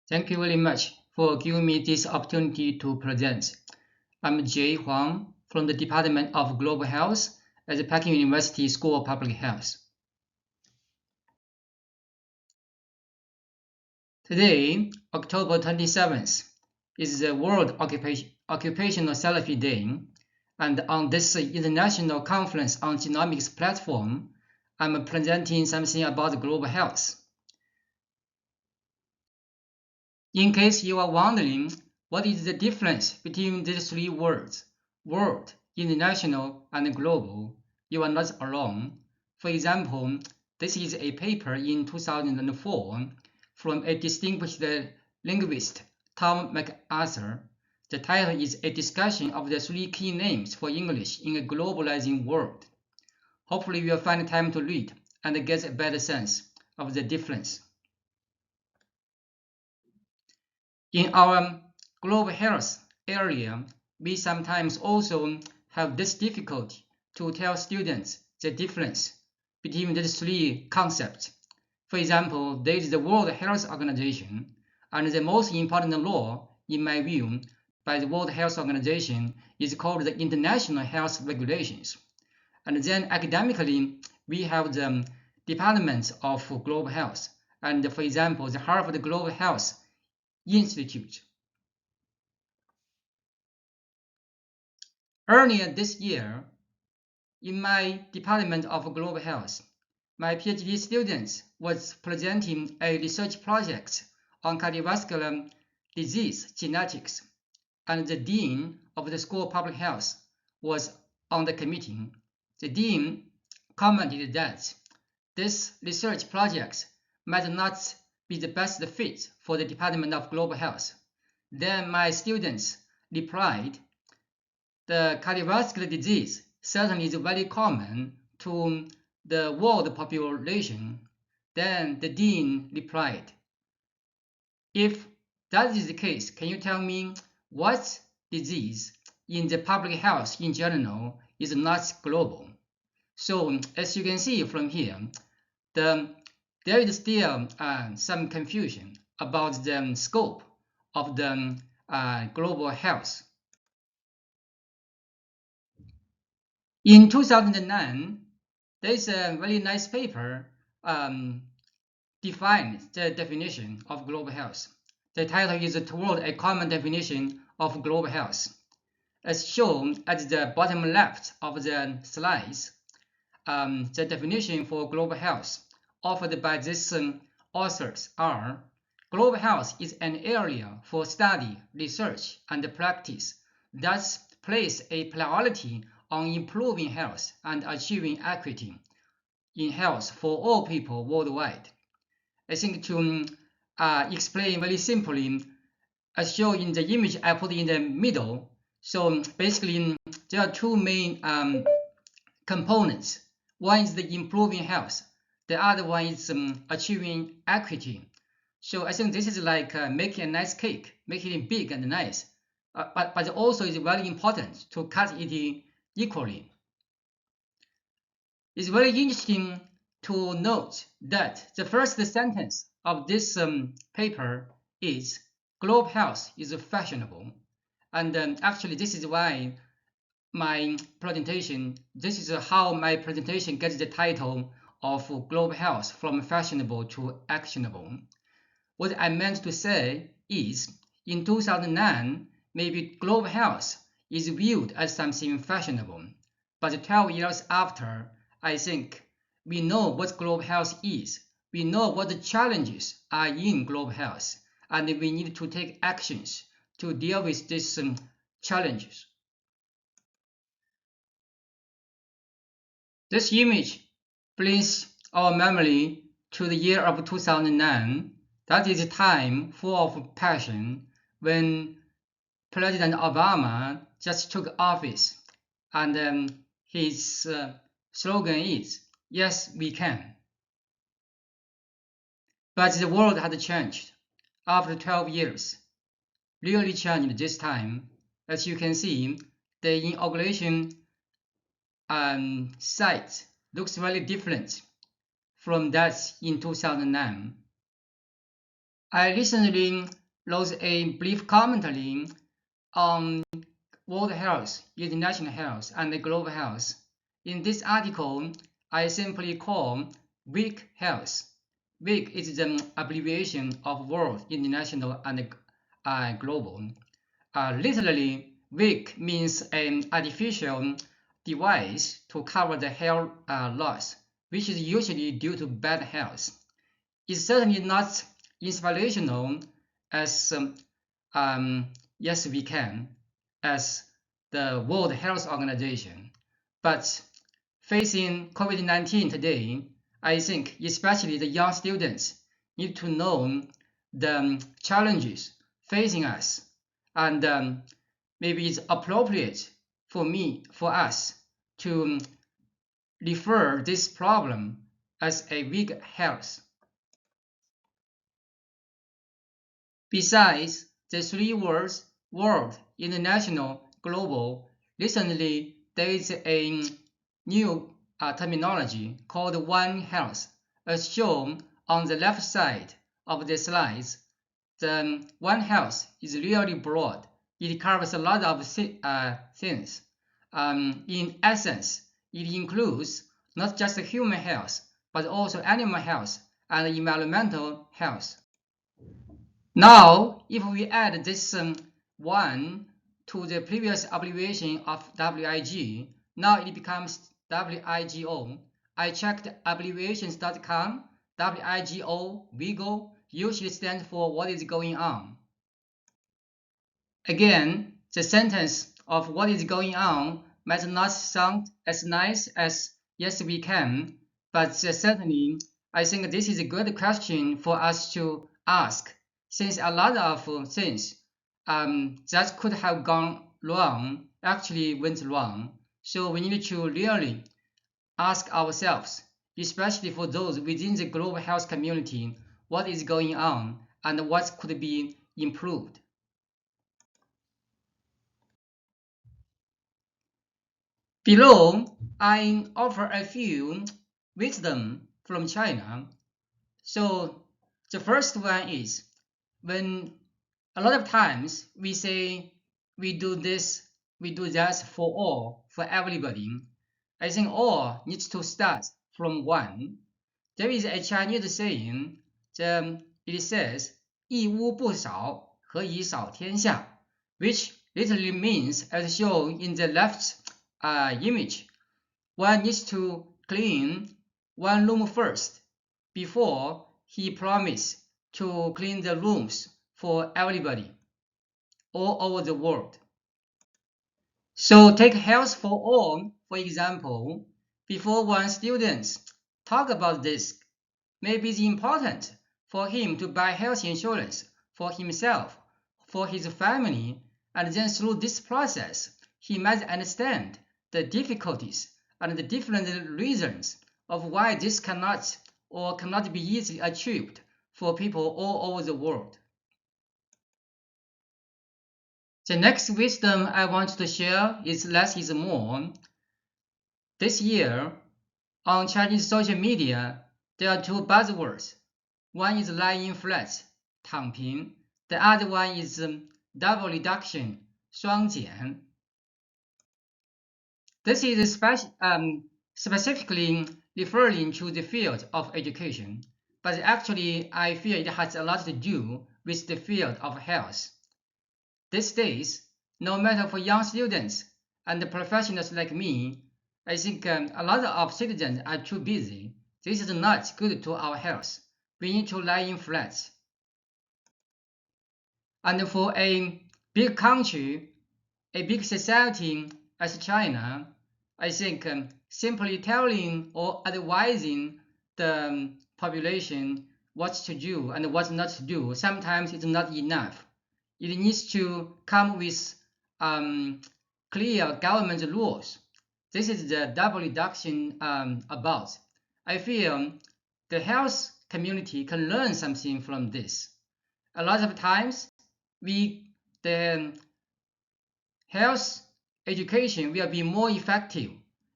Thank you very much for giving me this opportunity to present. I'm Jie HUANG from the Department of Global Health at the Peking University School of Public Health. Today, October 27th, is the World Occupational Therapy Day, and on this International Conference on Genomics platform, I'm presenting something about global health. In case you are wondering, what is the difference between these three words, world, international, and global, you are not alone. For example, this is a paper in 2004 from a distinguished linguist, Tom MacArthur. The title is A Discussion of the Three Key Names for English in a Globalizing World. Hopefully you will find time to read and get a better sense of the difference. In our global health area, we sometimes also have this difficulty to tell students the difference between these three concepts. For example, there is the World Health Organization, and the most important law, in my view, by the World Health Organization is called the International Health Regulations. And then academically, we have the Department of Global Health, and for example, the Harvard Global Health Institute. Earlier this year, in my Department of Global Health, my PhD students was presenting a research project on cardiovascular disease genetics, and the Dean of the School of Public Health was on the committee. The Dean commented that this research project might not be the best fit for the Department of Global Health. Then my students replied, the cardiovascular disease certainly is very common to the world population. Then the dean replied, if that is the case, can you tell me what disease in the public health in general is not global? So as you can see from here, there is still some confusion about the scope of the global health. In 2009, there is a very nice paper defines the definition of global health. The title is Toward a Common Definition of Global Health. As shown at the bottom left of the slides, the definition for global health offered by these authors are: global health is an area for study, research, and practice that places a priority on improving health and achieving equity in health for all people worldwide. I think to explain very simply, as shown in the image I put in the middle, so basically there are two main components. One is the improving health, the other one is achieving equity. So I think this is like making a nice cake, making it big and nice, but also it's very important to cut it equally. It's very interesting to note that the first sentence of this paper is global health is fashionable, and actually this is why my presentation, this is how my presentation gets the title of global health from fashionable to actionable. What I meant to say is, in 2009, maybe global health is viewed as something fashionable, but 12 years after, I think we know what global health is. We know what the challenges are in global health, and we need to take actions to deal with these challenges. This image brings our memory to the year of 2009. That is a time full of passion when President Obama just took office, and his slogan is, yes, we can. But the world had changed after 12 years, really changed this time. As you can see, the inauguration site looks very different from that in 2009. I recently wrote a brief commentary on World Health, International Health, and Global Health. In this article, I simply call WIG Health. WIG is the abbreviation of World, International, and Global. Literally, WIG means an artificial device to cover the health loss, which is usually due to bad health. It's certainly not inspirational as yes we can as the World Health Organization. But facing COVID-19 today, I think especially the young students need to know the challenges facing us, and maybe it's appropriate for us to refer this problem as a WIG health. Besides the three words world, international, global, recently there is a new terminology called One Health. As shown on the left side of the slides, the One Health is really broad. It covers a lot of things. In essence, it includes not just human health, but also animal health and environmental health. Now, if we add this one to the previous abbreviation of WIG, now it becomes WIGO. I checked abbreviations.com, WIGO, WIGO, usually stands for what is going on. Again, the sentence of what is going on might not sound as nice as yes we can, but certainly I think this is a good question for us to ask, since a lot of things that could have gone wrong actually went wrong. So we need to really ask ourselves, especially for those within the global health community, what is going on and what could be improved. Below, I offer a few wisdom from China. So the first one is, when a lot of times we say we do this, we do that for all, for everybody, I think all needs to start from one. There is a Chinese saying, it says, 一屋不扫，何以扫天下? Which literally means, as shown in the left image, one needs to clean one room first before he promised to clean the rooms for everybody all over the world. So take health for all, for example. Before one student talk about this, maybe it's important for him to buy health insurance for himself, for his family, and then through this process, he might understand the difficulties and the different reasons of why this cannot or cannot be easily achieved for people all over the world. The next wisdom I want to share is less is more. This year, on Chinese social media, there are two buzzwords. One is lying flat, 躺平. The other one is double reduction, 双减. This is specifically referring to the field of education, but actually I feel it has a lot to do with the field of health. These days, no matter for young students and professionals like me, I think a lot of citizens are too busy. This is not good to our health. We need to lie in flat. And for a big country, a big society as China, I think simply telling or advising the population what to do and what not to do sometimes is not enough. It needs to come with clear government rules. This is the double reduction about. I feel the health community can learn something from this. A lot of times, the health education will be more effective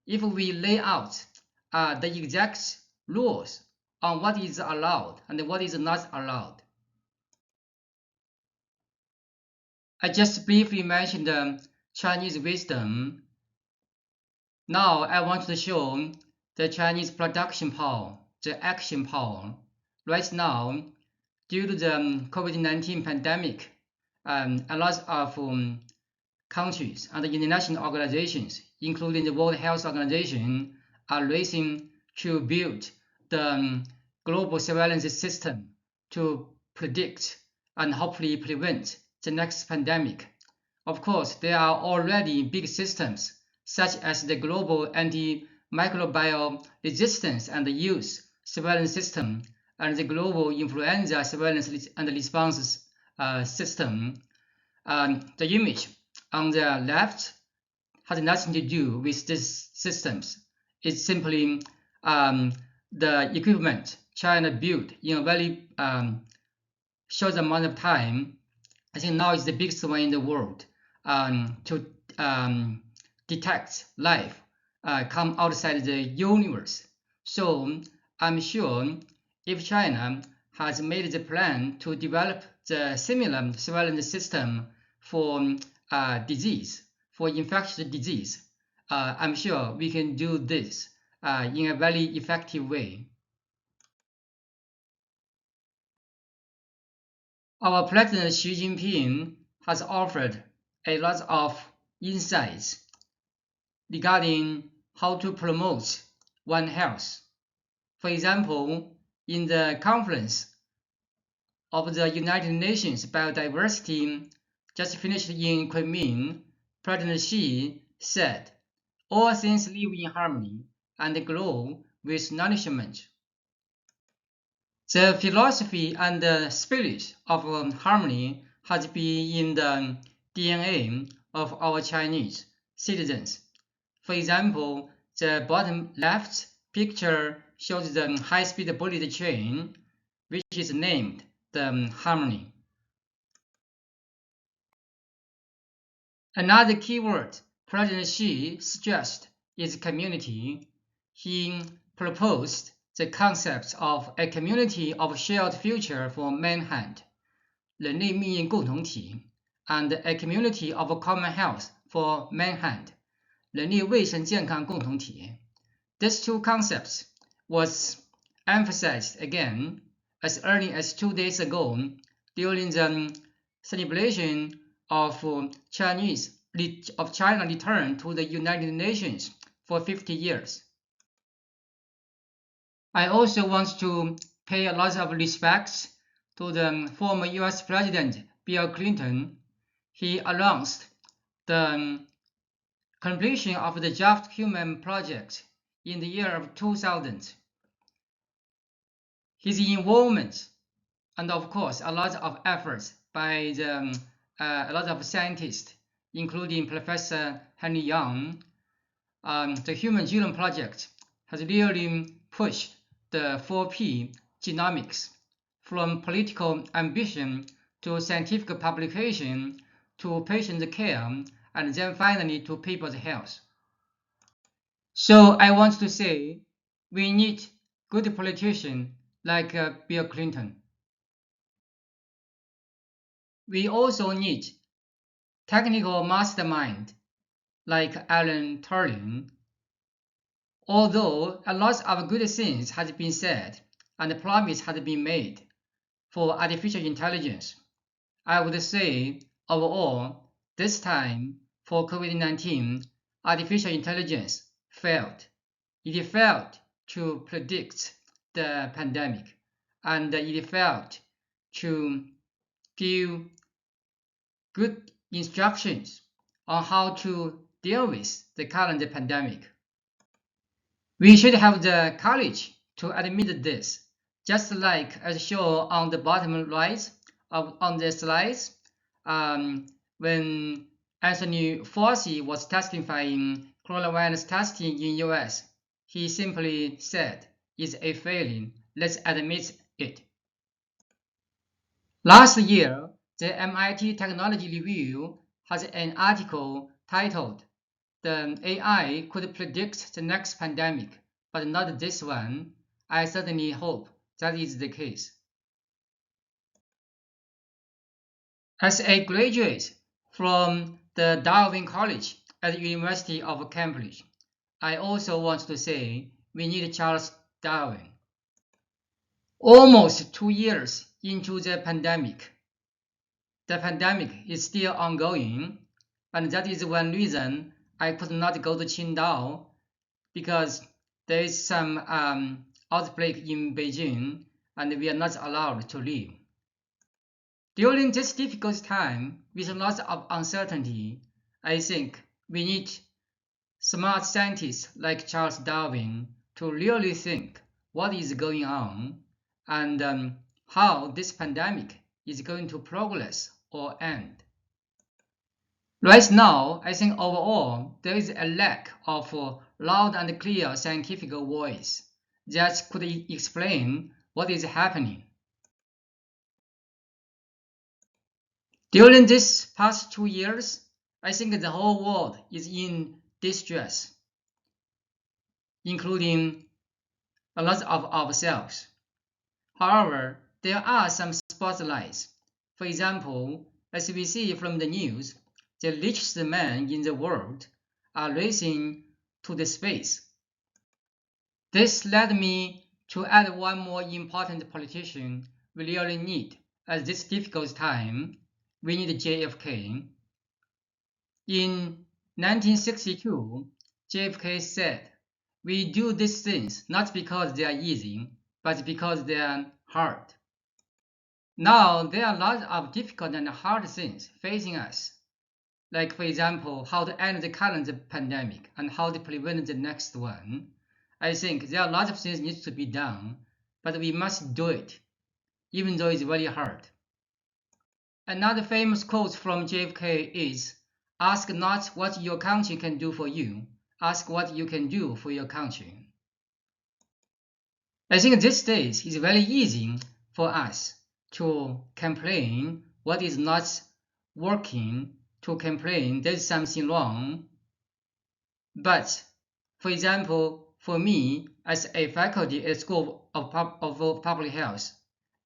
if we lay out the exact rules on what is allowed and what is not allowed. I just briefly mentioned the Chinese wisdom. Now I want to show the Chinese production power, the action power. Right now, due to the COVID-19 pandemic, a lot of countries and international organizations, including the World Health Organization, are racing to build the global surveillance system to predict and hopefully prevent the next pandemic. Of course, there are already big systems such as the global antimicrobial resistance and use surveillance system and the global influenza surveillance and response system. The image on the left has nothing to do with these systems. It's simply the equipment China built in a very short amount of time. I think now it's the biggest one in the world to detect life come outside the universe. So I'm sure if China has made the plan to develop the similar surveillance system for disease, for infectious disease, I'm sure we can do this in a very effective way. Our President Xi Jinping has offered a lot of insights regarding how to promote One Health. For example, in the conference of the United Nations Biodiversity just finished in Kunming, President Xi said, "All things live in harmony and grow with nourishment." The philosophy and the spirit of harmony has been in the DNA of our Chinese citizens. For example, the bottom left picture shows the high-speed bullet train, which is named the Harmony. Another keyword President Xi stressed is community. He proposed the concept of a community of shared future for mankind, 人类命运共同体, and a community of common health for mankind, 人类卫生健康共同体. These two concepts was emphasized again as early as 2 days ago during the celebration of China return to the United Nations for 50 years. I also want to pay a lot of respect to the former US President Bill Clinton. He announced the completion of the Just Human project in the year of 2000. His involvement and of course a lot of efforts by a lot of scientists, including Professor Henry Young, the Human Genome Project has really pushed the 4P genomics from political ambition to scientific publication to patient care and then finally to people's health. So I want to say we need good politicians like Bill Clinton. We also need technical mastermind like Alan Turing. Although a lot of good things has been said and promise has been made for artificial intelligence, I would say overall this time for COVID-19, artificial intelligence failed. It failed to predict the pandemic and it failed to give good instructions on how to deal with the current pandemic. We should have the courage to admit this, just like as shown on the bottom right on the slides, when Anthony Fauci was testifying coronavirus testing in US, he simply said, "It's a failing, let's admit it." Last year, the MIT Technology Review has an article titled "The AI Could Predict the Next Pandemic, but Not This One." I certainly hope that is the case. As a graduate from the Darwin College at the University of Cambridge. I also want to say we need Charles Darwin. Almost 2 years into the pandemic is still ongoing, and that is one reason I could not go to Qingdao, because there is some outbreak in Beijing and we are not allowed to leave. During this difficult time with lots of uncertainty, I think we need smart scientists like Charles Darwin to really think what is going on and how this pandemic is going to progress or end. Right now, I think overall there is a lack of loud and clear scientific voice that could explain what is happening. During these past 2 years, I think the whole world is in distress, including a lot of ourselves. However, there are some spotlights. For example, as we see from the news, the richest men in the world are racing to the space. This led me to add one more important politician we really need at this difficult time. We need JFK. In 1962, JFK said, "We do these things not because they are easy, but because they are hard." Now, there are a lot of difficult and hard things facing us, like, for example, how to end the current pandemic and how to prevent the next one. I think there are a lot of things need to be done, but we must do it, even though it's very hard. Another famous quote from JFK is, "Ask not what your country can do for you, ask what you can do for your country." I think these days it's very easy for us to complain what is not working, to complain there's something wrong. But, for example, for me, as a faculty at School of Public Health,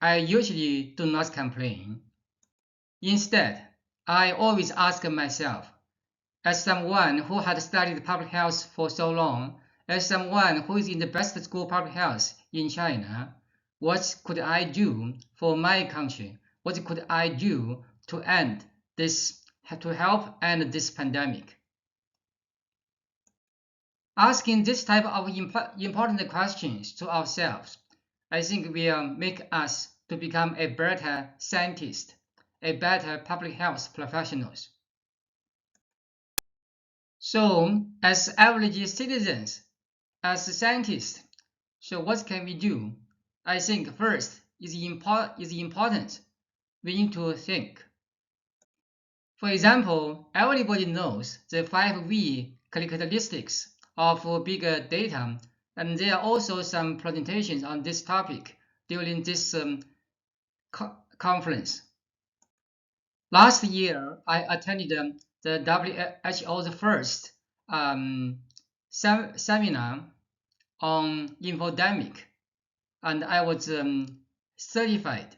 I usually do not complain. Instead, I always ask myself, as someone who had studied public health for so long, as someone who is in the best school of public health in China, what could I do for my country? What could I do to help end this pandemic? Asking this type of important questions to ourselves, I think will make us to become a better scientist, a better public health professionals. So, as average citizens, as scientists, so what can we do? I think first is important. We need to think. For example, everybody knows the 5V characteristics of big data, and there are also some presentations on this topic during this conference. Last year, I attended the WHO's first seminar on infodemic, and I was certified.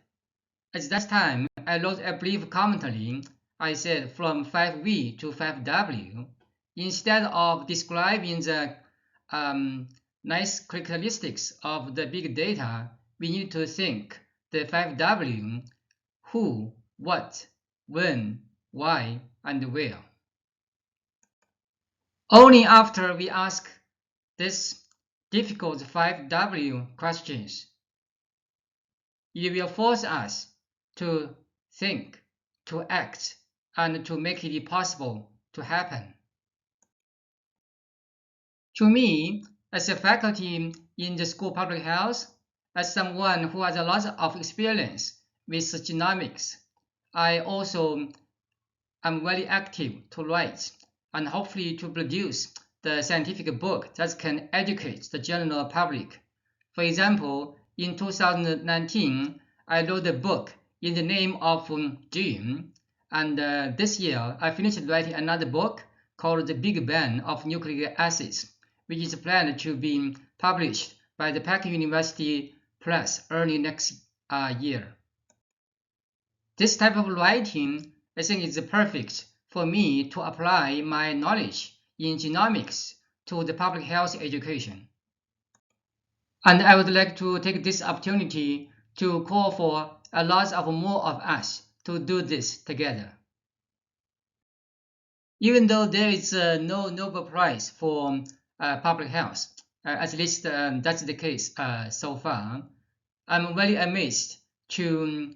At that time, I wrote a brief commentary. I said from 5V to 5W. Instead of describing the nice characteristics of the big data, we need to think the 5W: who, what, when, why, and where. Only after we ask these difficult 5W questions, it will force us to think, to act, and to make it possible to happen. To me, as a faculty in the School of Public Health, as someone who has a lot of experience with genomics, I also am very active to write and hopefully to produce the scientific book that can educate the general public. For example, in 2019, I wrote a book in the name of June, and this year I finished writing another book called The Big Bang of Nucleic Acids, which is planned to be published by the Peking University Press early next year. This type of writing, I think, is perfect for me to apply my knowledge in genomics to the public health education. And I would like to take this opportunity to call for a lot of more of us to do this together. Even though there is no Nobel Prize for public health, at least that's the case so far, I'm very amazed to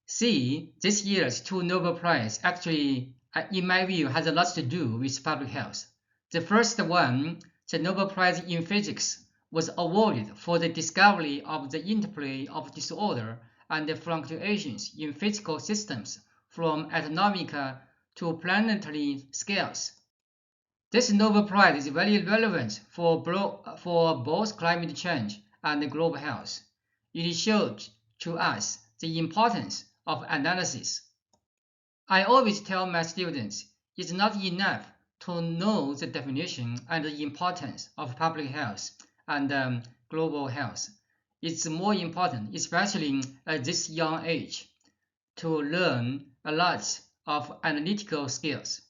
see this year's 2 Nobel Prize actually, in my view, has a lot to do with public health. The first one, the Nobel Prize in Physics, was awarded for the discovery of the interplay of disorder and the fluctuations in physical systems from atomic to planetary scales. This Nobel Prize is very relevant for both climate change and global health. It showed to us the importance of analysis. I always tell my students it's not enough to know the definition and the importance of public health and global health. It's more important, especially at this young age, to learn a lot of analytical skills.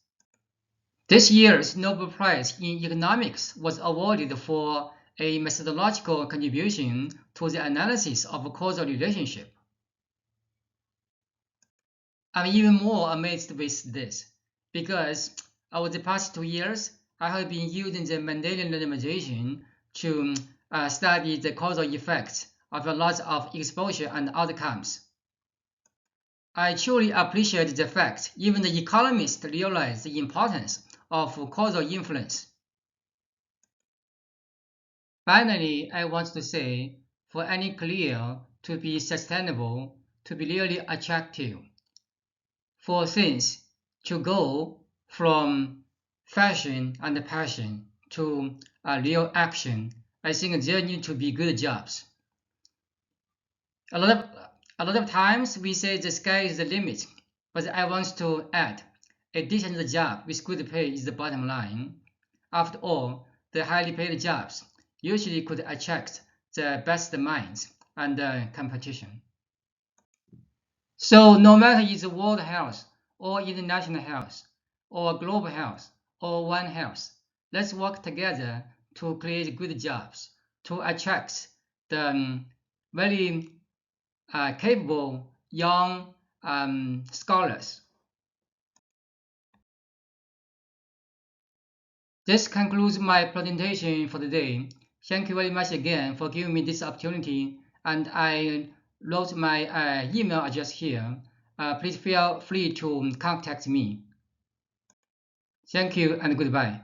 This year's Nobel Prize in Economics was awarded for a methodological contribution to the analysis of causal relationship. I'm even more amazed with this, because over the past 2 years, I have been using the mundane randomization to study the causal effects of a lot of exposure and outcomes. I truly appreciate the fact even the economists realize the importance of causal influence. Finally, I want to say, for any career to be sustainable, to be really attractive, for things to go from fashion and passion to real action, I think there need to be good jobs. A lot of times we say the sky is the limit, but I want to add, a decent job with good pay is the bottom line. After all, the highly paid jobs usually could attract the best minds and competition. So no matter it's world health or international health or global health or One Health, let's work together to create good jobs, to attract the very capable young scholars. This concludes my presentation for today. Thank you very much again for giving me this opportunity, and I wrote my email address here. Please feel free to contact me. Thank you and goodbye.